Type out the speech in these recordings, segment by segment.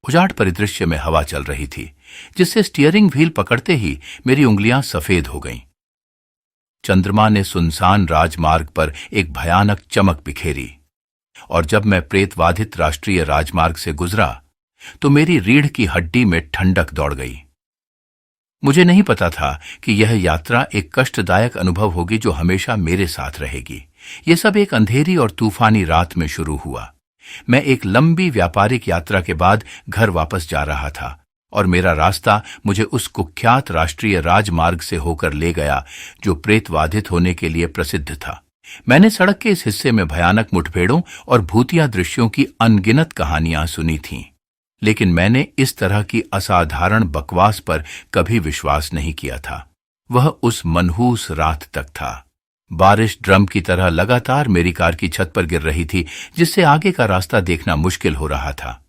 उजाड़ परिदृश्य में हवा चल रही थी, जिससे स्टीयरिंग व्हील पकड़ते ही मेरी उंगलियां सफेद हो गईं। चंद्रमा ने सुनसान राजमार्ग पर एक भयानक चमक बिखेरी, और जब मैं प्रेतवाधित राष्ट्रीय राजमार्ग से गुजरा तो मेरी रीढ़ की हड्डी में ठंडक दौड़ गई। मुझे नहीं पता था कि यह यात्रा एक कष्टदायक अनुभव होगी जो हमेशा मेरे साथ रहेगी। यह सब एक अंधेरी और तूफानी रात में शुरू हुआ। मैं एक लंबी व्यापारिक यात्रा के बाद घर वापस जा रहा था, और मेरा रास्ता मुझे उस कुख्यात राष्ट्रीय राजमार्ग से होकर ले गया जो प्रेतवाधित होने के लिए प्रसिद्ध था। मैंने सड़क के इस हिस्से में भयानक मुठभेड़ों और भूतिया दृश्यों की अनगिनत कहानियां सुनी थीं, लेकिन मैंने इस तरह की असाधारण बकवास पर कभी विश्वास नहीं किया था। वह उस मनहूस रात तक था। बारिश ड्रम की तरह लगातार मेरी कार की छत पर गिर रही थी, जिससे आगे का रास्ता देखना मुश्किल हो रहा था।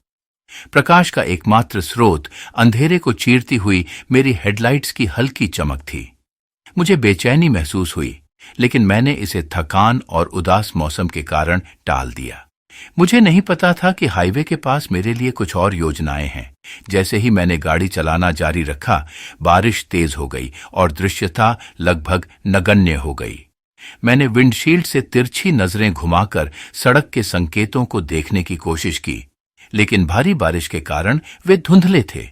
प्रकाश का एकमात्र स्रोत अंधेरे को चीरती हुई मेरी हेडलाइट्स की हल्की चमक थी। मुझे बेचैनी महसूस हुई, लेकिन मैंने इसे थकान और उदास मौसम के कारण टाल दिया। मुझे नहीं पता था कि हाईवे के पास मेरे लिए कुछ और योजनाएं हैं। जैसे ही मैंने गाड़ी चलाना जारी रखा, बारिश तेज हो गई और दृश्यता लगभग नगण्य हो गई। मैंने विंडशील्ड से तिरछी नजरें घुमाकर सड़क के संकेतों को देखने की कोशिश की, लेकिन भारी बारिश के कारण वे धुंधले थे।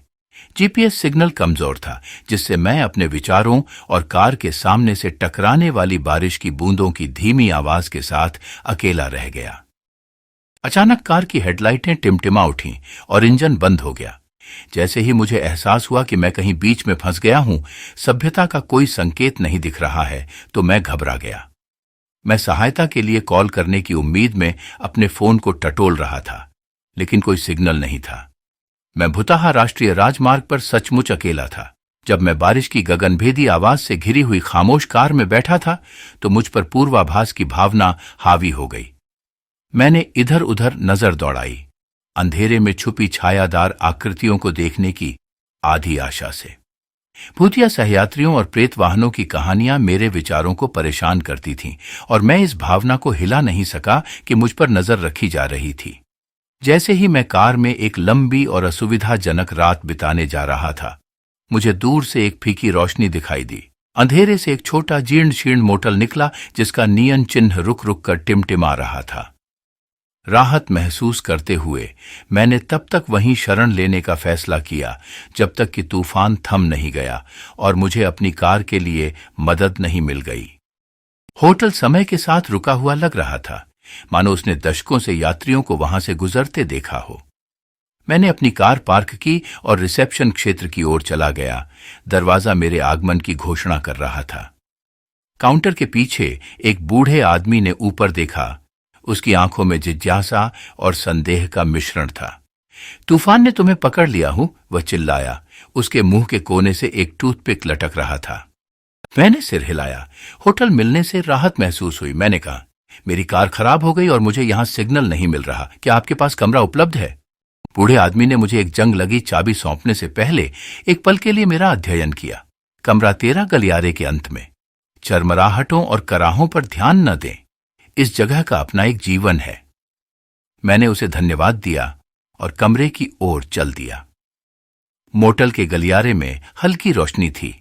जीपीएस सिग्नल कमजोर था, जिससे मैं अपने विचारों और कार के सामने से टकराने वाली बारिश की बूंदों की धीमी आवाज के साथ अकेला रह गया। अचानक कार की हेडलाइटें टिमटिमा उठीं और इंजन बंद हो गया। जैसे ही मुझे एहसास हुआ कि मैं कहीं बीच में फंस गया हूं, सभ्यता का कोई संकेत नहीं दिख रहा है, तो मैं घबरा गया। मैं सहायता के लिए कॉल करने की उम्मीद में अपने फोन को टटोल रहा था, लेकिन कोई सिग्नल नहीं था। मैं भुताहा राष्ट्रीय राजमार्ग पर सचमुच अकेला था। जब मैं बारिश की गगनभेदी आवाज से घिरी हुई खामोश कार में बैठा था, तो मुझ पर पूर्वाभास की भावना हावी हो गई। मैंने इधर उधर नजर दौड़ाई, अंधेरे में छुपी छायादार आकृतियों को देखने की आधी आशा से। भूतिया सहयात्रियों और प्रेत वाहनों की कहानियां मेरे विचारों को परेशान करती थीं, और मैं इस भावना को हिला नहीं सका कि मुझ पर नजर रखी जा रही थी। जैसे ही मैं कार में एक लंबी और असुविधाजनक रात बिताने जा रहा था, मुझे दूर से एक फीकी रोशनी दिखाई दी। अंधेरे से एक छोटा जीर्ण शीर्ण मोटल निकला, जिसका नियन चिन्ह रुक रुक कर टिमटिमा रहा था। राहत महसूस करते हुए मैंने तब तक वहीं शरण लेने का फैसला किया जब तक कि तूफान थम नहीं गया और मुझे अपनी कार के लिए मदद नहीं मिल गई। होटल समय के साथ रुका हुआ लग रहा था, मानो उसने दशकों से यात्रियों को वहां से गुजरते देखा हो। मैंने अपनी कार पार्क की और रिसेप्शन क्षेत्र की ओर चला गया। दरवाजा मेरे आगमन की घोषणा कर रहा था। काउंटर के पीछे एक बूढ़े आदमी ने ऊपर देखा। उसकी आंखों में जिज्ञासा और संदेह का मिश्रण था। तूफान ने तुम्हें पकड़ लिया हूं, वह चिल्लाया। उसके मुंह के कोने से एक टूथपिक लटक रहा था। मैंने सिर हिलाया। होटल मिलने से राहत महसूस हुई। मैंने कहा, मेरी कार खराब हो गई और मुझे यहां सिग्नल नहीं मिल रहा। क्या आपके पास कमरा उपलब्ध है? बूढ़े आदमी ने मुझे एक जंग लगी चाबी सौंपने से पहले एक पल के लिए मेरा अध्ययन किया। कमरा 13 गलियारे के अंत में। चरमराहटों और कराहों पर ध्यान न दें, इस जगह का अपना एक जीवन है। मैंने उसे धन्यवाद दिया और कमरे की ओर चल दिया। मोटल के गलियारे में हल्की रोशनी थी,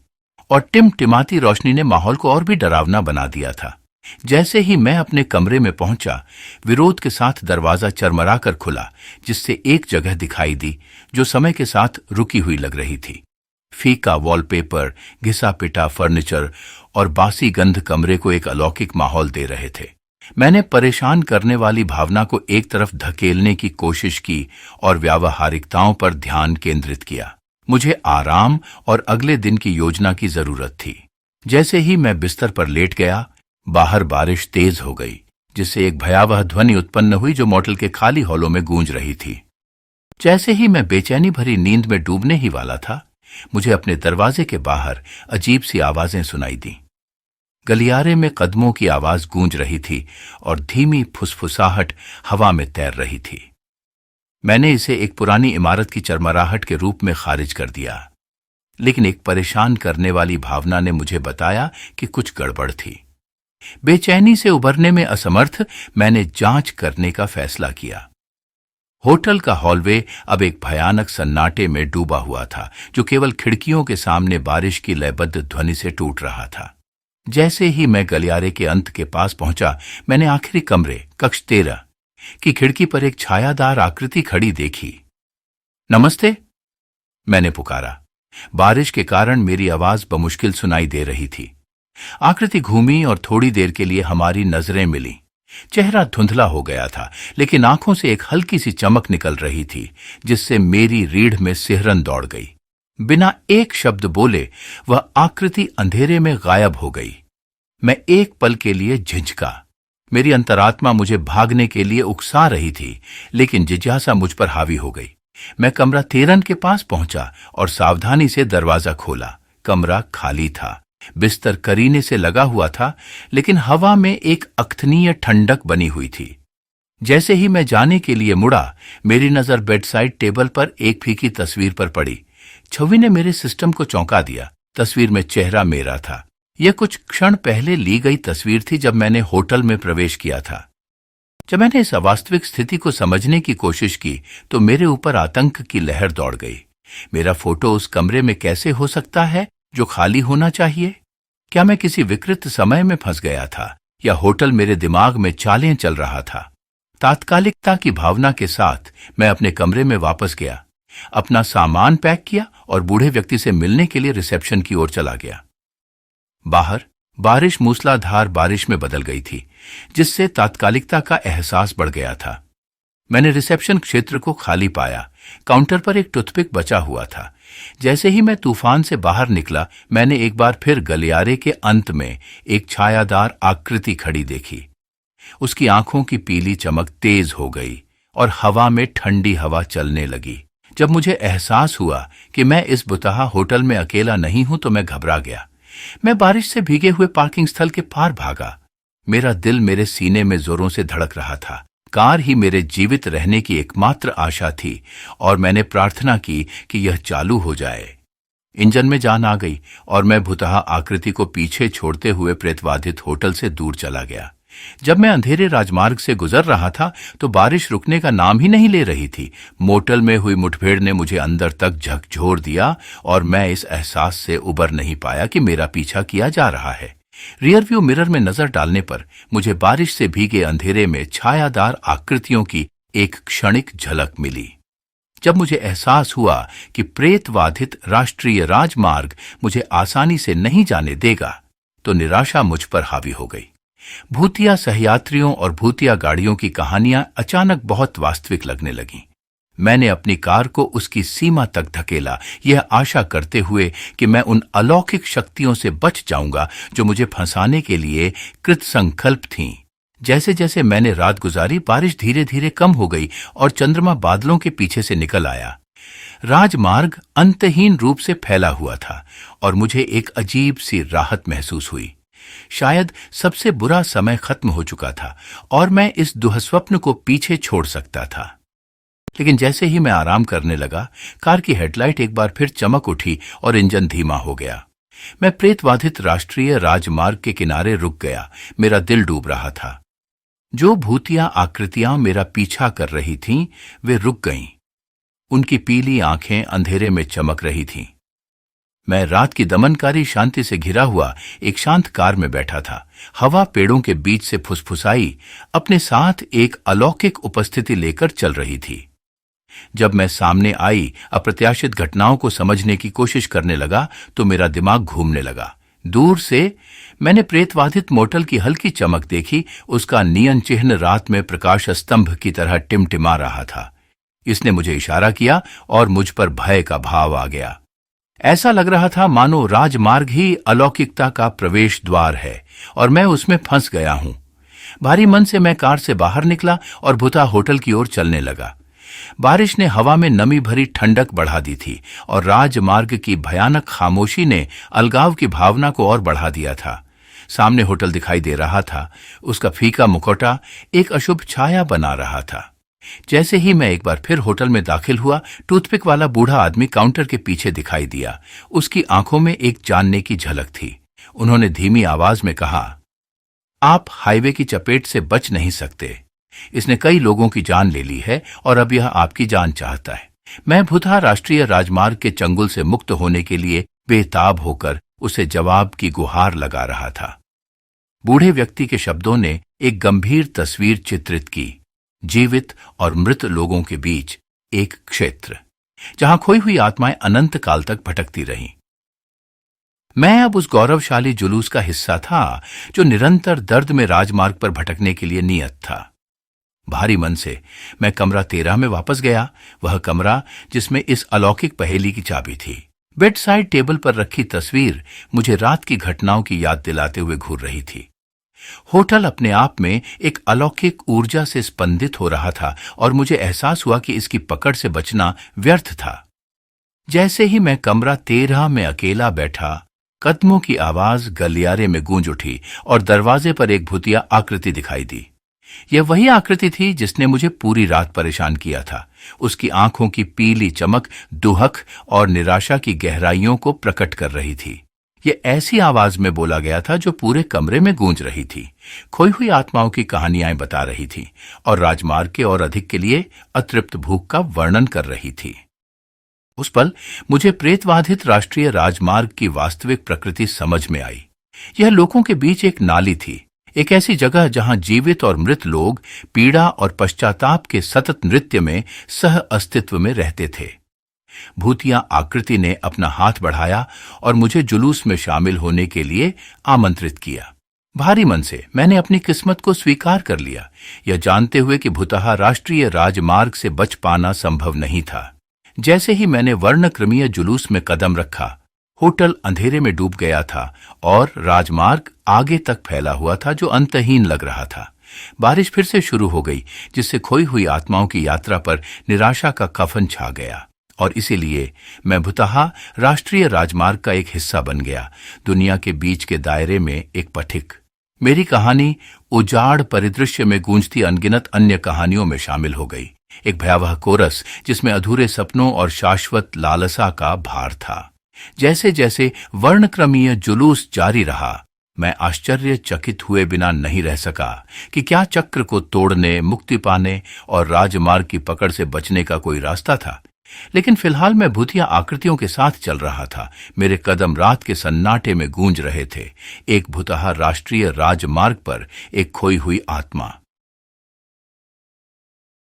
और टिमटिमाती रोशनी ने माहौल को और भी डरावना बना दिया था। जैसे ही मैं अपने कमरे में पहुंचा, विरोध के साथ दरवाजा चरमरा कर खुला, जिससे एक जगह दिखाई दी जो समय के साथ रुकी हुई लग रही थी। फीका वॉलपेपर, घिसा पिटा फर्नीचर और बासी गंध कमरे को एक अलौकिक माहौल दे रहे थे। मैंने परेशान करने वाली भावना को एक तरफ धकेलने की कोशिश की और व्यावहारिकताओं पर ध्यान केंद्रित किया। मुझे आराम और अगले दिन की योजना की जरूरत थी। जैसे ही मैं बिस्तर पर लेट गया, बाहर बारिश तेज हो गई, जिससे एक भयावह ध्वनि उत्पन्न हुई जो मोटल के खाली हॉलों में गूंज रही थी। जैसे ही मैं बेचैनी भरी नींद में डूबने ही वाला था, मुझे अपने दरवाजे के बाहर अजीब सी आवाजें सुनाई दी। गलियारे में कदमों की आवाज गूंज रही थी और धीमी फुसफुसाहट हवा में तैर रही थी। मैंने इसे एक पुरानी इमारत की चरमराहट के रूप में खारिज कर दिया, लेकिन एक परेशान करने वाली भावना ने मुझे बताया कि कुछ गड़बड़ थी। बेचैनी से उबरने में असमर्थ, मैंने जांच करने का फैसला किया। होटल का हॉलवे अब एक भयानक सन्नाटे में डूबा हुआ था, जो केवल खिड़कियों के सामने बारिश की लयबद्ध ध्वनि से टूट रहा था। जैसे ही मैं गलियारे के अंत के पास पहुंचा, मैंने आखिरी कमरे कक्ष 13 की खिड़की पर एक छायादार आकृति खड़ी देखी। नमस्ते, मैंने पुकारा। बारिश के कारण मेरी आवाज बमुश्किल सुनाई दे रही थी। आकृति घूमी और थोड़ी देर के लिए हमारी नजरें मिली। चेहरा धुंधला हो गया था, लेकिन आंखों से एक हल्की सी चमक निकल रही थी, जिससे मेरी रीढ़ में सिहरन दौड़ गई। बिना एक शब्द बोले वह आकृति अंधेरे में गायब हो गई। मैं एक पल के लिए झिझका। मेरी अंतरात्मा मुझे भागने के लिए उकसा रही थी, लेकिन जिज्ञासा मुझ पर हावी हो गई। मैं कमरा 13 के पास पहुंचा और सावधानी से दरवाजा खोला। कमरा खाली था। बिस्तर करीने से लगा हुआ था, लेकिन हवा में एक अख्तनीय ठंडक बनी हुई थी। जैसे ही मैं जाने के लिए मुड़ा, मेरी नजर बेडसाइड टेबल पर एक फीकी तस्वीर पर पड़ी। छवि ने मेरे सिस्टम को चौंका दिया। तस्वीर में चेहरा मेरा था। यह कुछ क्षण पहले ली गई तस्वीर थी, जब मैंने होटल में प्रवेश किया था। जब मैंने इस अवास्तविक स्थिति को समझने की कोशिश की, तो मेरे ऊपर आतंक की लहर दौड़ गई। मेरा फोटो उस कमरे में कैसे हो सकता है जो खाली होना चाहिए? क्या मैं किसी विकृत समय में फंस गया था, या होटल मेरे दिमाग में चालें चल रहा था? तात्कालिकता की भावना के साथ मैं अपने कमरे में वापस गया, अपना सामान पैक किया और बूढ़े व्यक्ति से मिलने के लिए रिसेप्शन की ओर चला गया। बाहर बारिश मूसलाधार बारिश में बदल गई थी, जिससे तात्कालिकता का एहसास बढ़ गया था। मैंने रिसेप्शन क्षेत्र को खाली पाया। काउंटर पर एक टूथपिक बचा हुआ था। जैसे ही मैं तूफान से बाहर निकला, मैंने एक बार फिर गलियारे के अंत में एक छायादार आकृति खड़ी देखी। उसकी आंखों की पीली चमक तेज हो गई और हवा में ठंडी हवा चलने लगी। जब मुझे एहसास हुआ कि मैं इस बुतहा होटल में अकेला नहीं हूं, तो मैं घबरा गया। मैं बारिश से भीगे हुए पार्किंग स्थल के पार भागा। मेरा दिल मेरे सीने में जोरों से धड़क रहा था। कार ही मेरे जीवित रहने की एकमात्र आशा थी, और मैंने प्रार्थना की कि यह चालू हो जाए। इंजन में जान आ गई और मैं भुतहा आकृति को पीछे छोड़ते हुए प्रेतवाधित होटल से दूर चला गया। जब मैं अंधेरे राजमार्ग से गुजर रहा था, तो बारिश रुकने का नाम ही नहीं ले रही थी। मोटल में हुई मुठभेड़ ने मुझे अंदर तक झकझोर दिया, और मैं इस एहसास से उबर नहीं पाया कि मेरा पीछा किया जा रहा है। रियर व्यू मिरर में नजर डालने पर मुझे बारिश से भीगे अंधेरे में छायादार आकृतियों की एक क्षणिक झलक मिली। जब मुझे एहसास हुआ कि प्रेतवाधित राष्ट्रीय राजमार्ग मुझे आसानी से नहीं जाने देगा, तो निराशा मुझ पर हावी हो गई। भूतिया सहयात्रियों और भूतिया गाड़ियों की कहानियां अचानक बहुत वास्तविक लगने लगीं। मैंने अपनी कार को उसकी सीमा तक धकेला, यह आशा करते हुए कि मैं उन अलौकिक शक्तियों से बच जाऊंगा जो मुझे फंसाने के लिए कृतसंकल्प थीं। जैसे जैसे मैंने रात गुजारी, बारिश धीरे धीरे कम हो गई और चंद्रमा बादलों के पीछे से निकल आया। राजमार्ग अंतहीन रूप से फैला हुआ था और मुझे एक अजीब सी राहत महसूस हुई। शायद सबसे बुरा समय खत्म हो चुका था और मैं इस दुःस्वप्न को पीछे छोड़ सकता था। लेकिन जैसे ही मैं आराम करने लगा, कार की हेडलाइट एक बार फिर चमक उठी और इंजन धीमा हो गया। मैं प्रेतवाधित राष्ट्रीय राजमार्ग के किनारे रुक गया। मेरा दिल डूब रहा था। जो भूतिया आकृतियां मेरा पीछा कर रही थीं, वे रुक गईं। उनकी पीली आंखें अंधेरे में चमक रही थीं। मैं रात की दमनकारी शांति से घिरा हुआ एक शांत कार में बैठा था। हवा पेड़ों के बीच से फुसफुसाई अपने साथ एक अलौकिक उपस्थिति लेकर चल रही थी। जब मैं सामने आई अप्रत्याशित घटनाओं को समझने की कोशिश करने लगा, तो मेरा दिमाग घूमने लगा। दूर से मैंने प्रेतवाधित मोटल की हल्की चमक देखी। उसका नियन चिन्ह रात में प्रकाश स्तंभ की तरह टिमटिमा रहा था। इसने मुझे इशारा किया और मुझ पर भय का भाव आ गया। ऐसा लग रहा था मानो राजमार्ग ही अलौकिकता का प्रवेश द्वार है और मैं उसमें फंस गया हूं। भारी मन से मैं कार से बाहर निकला और भुता होटल की ओर चलने लगा। बारिश ने हवा में नमी भरी ठंडक बढ़ा दी थी और राजमार्ग की भयानक खामोशी ने अलगाव की भावना को और बढ़ा दिया था। सामने होटल दिखाई दे रहा था। उसका फीका मुखौटा एक अशुभ छाया बना रहा था। जैसे ही मैं एक बार फिर होटल में दाखिल हुआ, टूथपिक वाला बूढ़ा आदमी काउंटर के पीछे दिखाई दिया। उसकी आंखों में एक जानने की झलक थी। उन्होंने धीमी आवाज में कहा, आप हाईवे की चपेट से बच नहीं सकते। इसने कई लोगों की जान ले ली है और अब यह आपकी जान चाहता है। मैं भुतहा राष्ट्रीय राजमार्ग के चंगुल से मुक्त होने के लिए बेताब होकर उसे जवाब की गुहार लगा रहा था। बूढ़े व्यक्ति के शब्दों ने एक गंभीर तस्वीर चित्रित की, जीवित और मृत लोगों के बीच एक क्षेत्र जहां खोई हुई आत्माएं अनंत काल तक भटकती रहीं। मैं अब उस गौरवशाली जुलूस का हिस्सा था जो निरंतर दर्द में राजमार्ग पर भटकने के लिए नियत था। भारी मन से मैं कमरा 13 में वापस गया, वह कमरा जिसमें इस अलौकिक पहेली की चाबी थी। बेड साइड टेबल पर रखी तस्वीर मुझे रात की घटनाओं की याद दिलाते हुए घूर रही थी। होटल अपने आप में एक अलौकिक ऊर्जा से स्पंदित हो रहा था और मुझे एहसास हुआ कि इसकी पकड़ से बचना व्यर्थ था। जैसे ही मैं कमरा 13 में अकेला बैठा, कदमों की आवाज गलियारे में गूंज उठी और दरवाजे पर एक भूतिया आकृति दिखाई दी। यह वही आकृति थी जिसने मुझे पूरी रात परेशान किया था। उसकी आंखों की पीली चमक दुहक और निराशा की गहराइयों को प्रकट कर रही थी। यह ऐसी आवाज में बोला गया था जो पूरे कमरे में गूंज रही थी, खोई हुई आत्माओं की कहानियां बता रही थी और राजमार्ग के और अधिक के लिए अतृप्त भूख का वर्णन कर रही थी। उस पल मुझे प्रेतबाधित राष्ट्रीय राजमार्ग की वास्तविक प्रकृति समझ में आई। यह लोगों के बीच एक नाली थी, एक ऐसी जगह जहां जीवित और मृत लोग पीड़ा और पश्चाताप के सतत नृत्य में सह अस्तित्व में रहते थे। भूतिया आकृति ने अपना हाथ बढ़ाया और मुझे जुलूस में शामिल होने के लिए आमंत्रित किया। भारी मन से मैंने अपनी किस्मत को स्वीकार कर लिया, यह जानते हुए कि भुतहा राष्ट्रीय राजमार्ग से बच पाना संभव नहीं था। जैसे ही मैंने वर्णक्रमीय जुलूस में कदम रखा, होटल अंधेरे में डूब गया था और राजमार्ग आगे तक फैला हुआ था जो अंतहीन लग रहा था। बारिश फिर से शुरू हो गई, जिससे खोई हुई आत्माओं की यात्रा पर निराशा का कफन छा गया और इसीलिए मैं भुतहा राष्ट्रीय राजमार्ग का एक हिस्सा बन गया, दुनिया के बीच के दायरे में एक पथिक। मेरी कहानी उजाड़ परिदृश्य में गूंजती अनगिनत अन्य कहानियों में शामिल हो गई, एक भयावह कोरस जिसमें अधूरे सपनों और शाश्वत लालसा का भार था। जैसे जैसे वर्णक्रमीय जुलूस जारी रहा, मैं आश्चर्यचकित हुए बिना नहीं रह सका कि क्या चक्र को तोड़ने, मुक्ति पाने और राजमार्ग की पकड़ से बचने का कोई रास्ता था। लेकिन फिलहाल मैं भूतिया आकृतियों के साथ चल रहा था। मेरे कदम रात के सन्नाटे में गूंज रहे थे, एक भुतहा राष्ट्रीय राजमार्ग पर एक खोई हुई आत्मा।